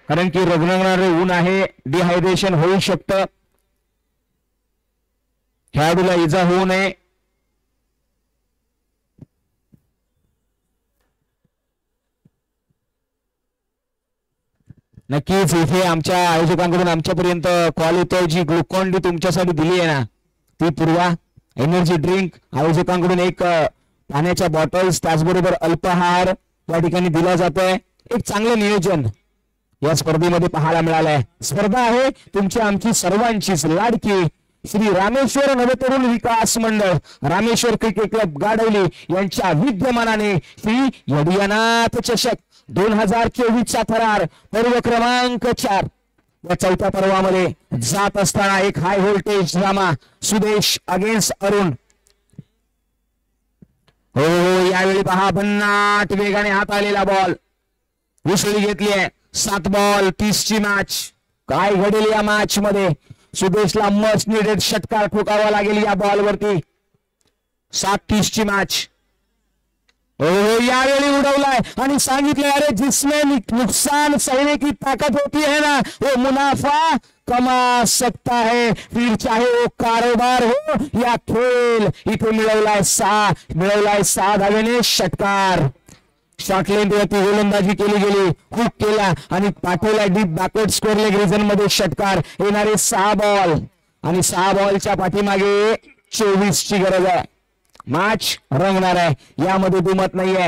[SPEAKER 1] कारण की रगरगणारे ऊन आहे. डिहायड्रेशन होऊ शकतं. खेळाडूला इजा होऊ नये. नक्कीच इथे आमच्या आयोजकांकडून आमच्यापर्यंत कॉल येतोय, जी ग्लुकॉन डी तुमच्यासाठी दिली आहे ना ती पुरवा. एनर्जी ड्रिंक आयोजकांकडून एक पाण्याच्या बॉटल्स, त्याचबरोबर अल्पाहार या ठिकाणी दिला जातोय. एक चांगलं नियोजन या स्पर्धेमध्ये पाहायला मिळालंय. स्पर्धा आहे तुमची आमची सर्वांचीच लाडकी श्री रामेश्वर नवतरुण विकास मंडळ, रामेश्वर क्रिकेट क्लब गाडवली यांच्या विद्यमानाने श्री यडियानाथ चषक 2024चा थरार पर्व क्रमांक 4 या चौथ्या पर्वामध्ये जात असताना एक हाय voltage drama Sudesh against Arun. हो यावेळी पहा भन्नाट वेगाने हात आलेला बॉल उसळी घेतली आहे. 7 बॉल 30ची मॅच. काय घडेल या मॅच मध्ये? सुदेशला मस्ट निडेड षटकार ठोकावा लागेल या बॉलवरती. 7-30ची मॅच. यावेळी उडवलाय आणि सांगितलंय अरे जिसमें नुकसान सहने की ताकत होती है ना वो मुनाफा कमा सकता है, फिर चाहे वो कारोबार हो या खेळ. इथे मिळवलाय 6 धावेने षटकार. शॉर्ट लेंथ वरती गोलंदाजी केली गेली, हुक केला आणि पाठवला deep backward square leg region मध्ये षटकार. येणारे 6 बॉल आणि 6 बॉलच्या पाठीमागे 24ची गरज आहे. मॅच रंगणार आहे, यामध्ये दुमत नाहीये.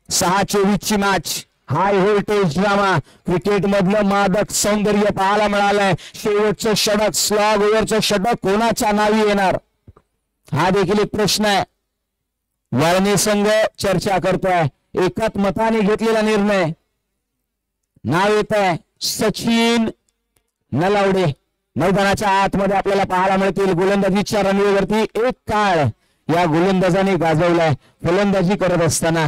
[SPEAKER 1] 6-24ची match. High voltage drama, cricket मधलं मादक सौंदर्य पाहायला मिळालंय. शेवटचं षटक, स्लॉग ओव्हरचं षटक कोणाच्या नावी येणार हा देखील एक प्रश्न आहे. वाळणे संघ चर्चा करतोय. एकाच मताने घेतलेला निर्णय. नाव येत आहे सचिन नलावडे. मैदानाच्या आतमध्ये आपल्याला पाहायला मिळतील. गोलंदाजीच्या रनवेवरती एक काळ या गोलंदाजाने गाजवलाय फलंदाजी करत असताना.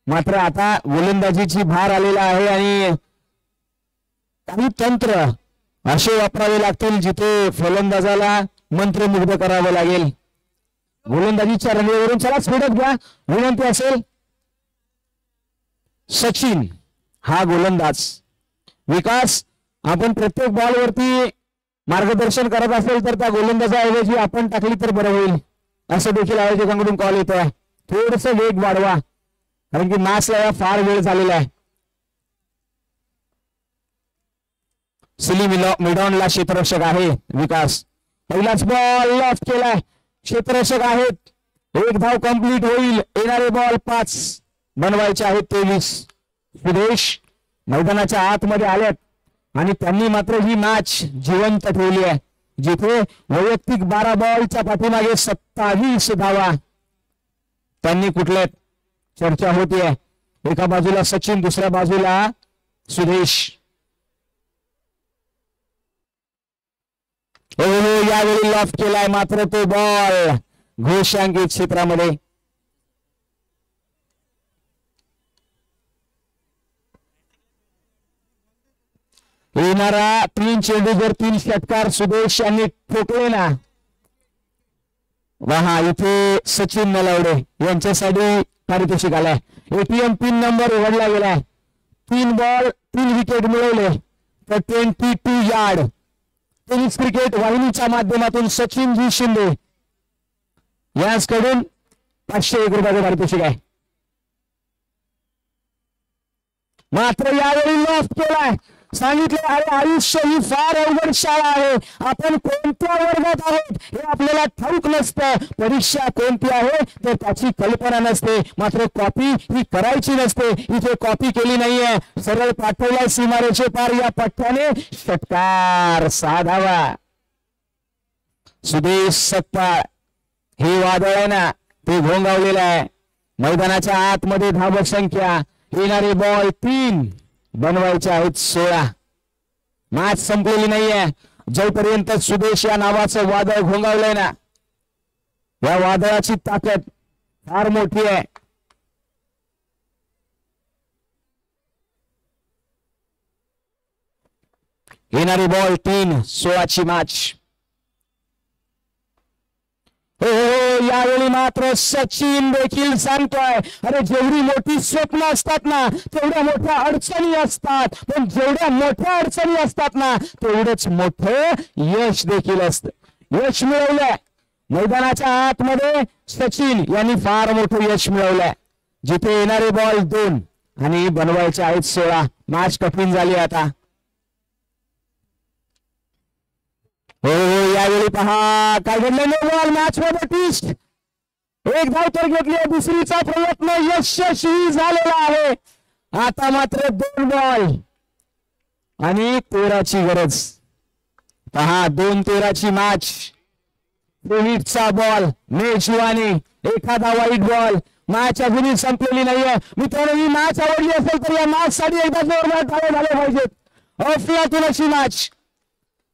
[SPEAKER 1] मात्र आता गोलंदाजीची भार आलेला आहे आणि काही तंत्र असे वापरावे लागतील जिथे फलंदाजाला मंत्रमुग्ध करावं लागेल. गोलंदाजीच्या रनवेवरून चला स्फोटक घ्या विनंती असेल. सचिन हा गोलंदाज. विकास आपण प्रत्येक बॉलवरती मार्गदर्शन करत असेल तर त्या गोलंदाजाऐवजी आपण टाकली तर बरं होईल असं देखील आयोजकांकडून कॉल येतोय. थोडस वेग वाढवा कारण की मॅचला फार वेळ झालेला आहे. सिली मिडॉनला क्षेत्ररक्षक आहे विकास. पहिलाच बॉल लॉफ्ट केलाय. क्षेत्ररक्षक आहेत. एक धाव कंप्लीट होईल. येणारे बॉल 5 बनवायचे आहेत. 23. सुदेश मैदानाच्या आतमध्ये आल्यात आणि त्यांनी मात्र ही मॅच जिवंत ठेवली आहे. जिथे वैयक्तिक 12 बॉलच्या पाठीमागे 27 धावा त्यांनी कुठल्यात चर्चा होतीये. एका बाजूला सचिन, दुसऱ्या बाजूला सुदेश. यावेळी लॉफ्ट केलाय मात्र तो बॉल घोषांकित क्षेत्रामध्ये. येणारा 3 चेंडू जर 3 षटकार सुदेश यांनी ठोकले ना, वहा इथे सचिन नलावडे यांच्यासाठी पारितोषिक आलाय. एटीएम पिन नंबर उघडला गेलाय. 3 बॉल 3 विकेट मिळवले तर 22 यार्ड. टेनिस क्रिकेट वाहिनीच्या माध्यमातून सचिनजी शिंदे यांच्याकडून 501 रुपयाचे पारितोषिक आहे. मात्र यावेळी लॉफ्ट केलाय. सांगितले अरे आयुष्य ही फार अवघड शाळा आहे. आपण कोणत्या वर्गात आहोत हे आपल्याला ठाऊक नसतं. परीक्षा कोणती आहे तर त्याची कल्पना नसते. मात्र कॉपी ही करायची नसते. इथे कॉपी केली नाहीये. सरळ पाठवलाय सीमारेषे पार. या पठ्ठ्याने षटकार साधावा. सुदेश सकपाळ हे वादळ आहे ना ते घोंगावलेलं आहे. मैदानाच्या आतमध्ये धावक संख्या. येणारे बॉल 3 बनवायचे आहेत 16. मॅच संपलेली नाहीये जोपर्यंत सुदेश या नावाचं वादळ घोंगावलंय ना. या वादळाची ताकद फार मोठी आहे. येणारी बॉल 3 16ची मॅच. यावेळी मात्र सचिन देखील सांगतोय अरे जेवढी मोठी स्वप्न असतात ना तेवढ्या मोठ्या अडचणी असतात. पण जेवढ्या मोठ्या अडचणी असतात ना तेवढंच मोठं यश देखील असतं. यश मिळवलंय मैदानाच्या आतमध्ये सचिन यांनी फार मोठं यश मिळवलंय. जिथे येणारे बॉल 2 आणि बनवायचे आहेत 16. मॅच कठीण झाली आता. हो यावेळी पहा काय घडलं. नो बॉल मॅच मध्ये ट्विस्ट. एक धाव तर घेतली, दुसरीचा प्रयत्न यशस्वी झालेला आहे. आता मात्र 2 बॉल आणि 13ची गरज. पहा 2-13ची मॅच. रोहितचा बॉल, मेजवानी, एखादा वाईट बॉल. मॅच अजूनही संपलेली नाहीये मित्रांनो. ही मॅच आवडली असेल तर या मॅच साठी एकदा जोरदार टाळे झाले पाहिजेत. अफलातून अशी मॅच.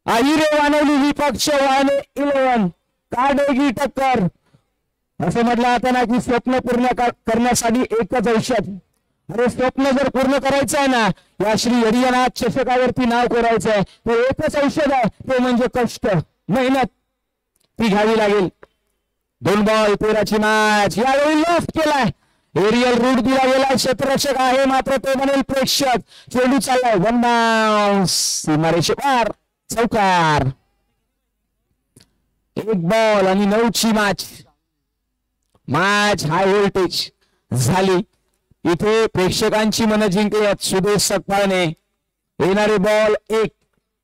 [SPEAKER 1] अहिरे वानवली विपक्ष वाहने 11. काढेगी टक्कर. असं म्हटलं आता ना की स्वप्न पूर्ण करण्यासाठी एकच औषध. अरे स्वप्न जर पूर्ण करायचं आहे ना, या श्री हरिनाथ चषकावरती नाव कोरायचं आहे, तर एकच औषध आहे, ते म्हणजे कष्ट, मेहनत ती घ्यावी लागेल. 2 बॉल 13ची मॅच. यावेळी लॉफ्ट केलाय, एरियल रूट दिला गेला. क्षेत्ररक्षक आहे मात्र तो बनेल प्रेक्षक. चेंडू चाललाय, 1 बाउन्स, सीमारेषे पार, चौकार. 1 बॉल आणि 9ची मॅच. मॅच हाय व्होल्टेज झाली. इथे प्रेक्षकांची मनं जिंकली आहेत सुदेश सकपाळने. येणारे बॉल 1.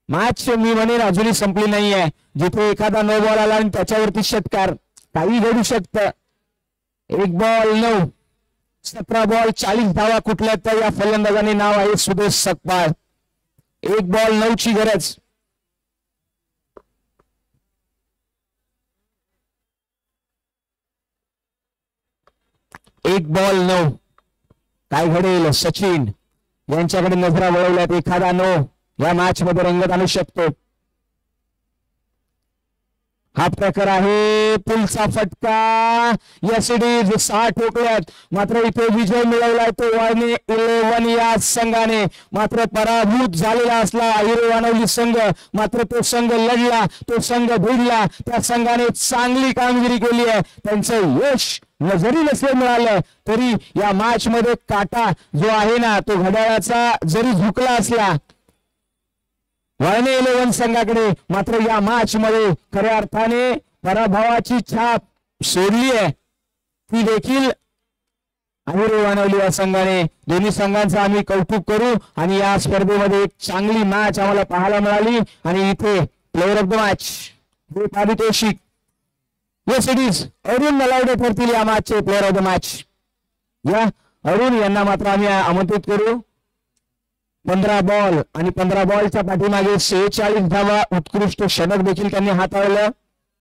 [SPEAKER 1] मॅच मी म्हणेन अजूनही संपली नाहीये. जिथे एखादा नो बॉल आला आणि त्याच्यावरती षटकार, काही घडू शकतं. 1 बॉल 9, 17 बॉल 40 धावा कुठल्या तर या फलंदाजाने नाव आहे सुदेश सकपाळ. 1 बॉल 9ची गरज. एक बॉल 9. काय घडेल. सचिन यांच्याकडे नजरा वळवल्यात. एखादा नो या मॅच मध्ये रंगत आणू शकतो. हा प्रकार आहे. पुलचा फटका. Yes it is. 6 ठोकल्यात मात्र इथे विजय मिळवलाय तो वाळणे 11 या संघाने. मात्र पराभूत झालेला असला अहिरे वानवली संघ. मात्र तो संघ लढला, तो संघ भिडला. त्या संघाने चांगली कामगिरी केली आहे. त्यांचं यश जरी नसले मिळालं तरी या मॅच मध्ये काटा जो आहे ना, तो घड्याळाचा जरी झुकला असला वाळणे 11 संघाकडे, मात्र या मॅच मध्ये खऱ्या अर्थाने पराभवाची छाप सोडली आहे ती देखील अहिरे वानवली या संघाने. दोन्ही संघांचं आम्ही कौतुक करू. आणि या स्पर्धेमध्ये एक चांगली मॅच आम्हाला पाहायला मिळाली. आणि इथे प्लेअर ऑफ द मॅच पारितोषिक yes it is Arun Nalawade ठरतील या मॅचचे प्लेअर ऑफ द मॅच. या अरुण यांना मात्र आम्ही आमंत्रित करू. 15 बॉल आणि 15 बॉलच्या पाठीमागे 46 धावा, उत्कृष्ट षटक देखील त्यांनी हाताळलं.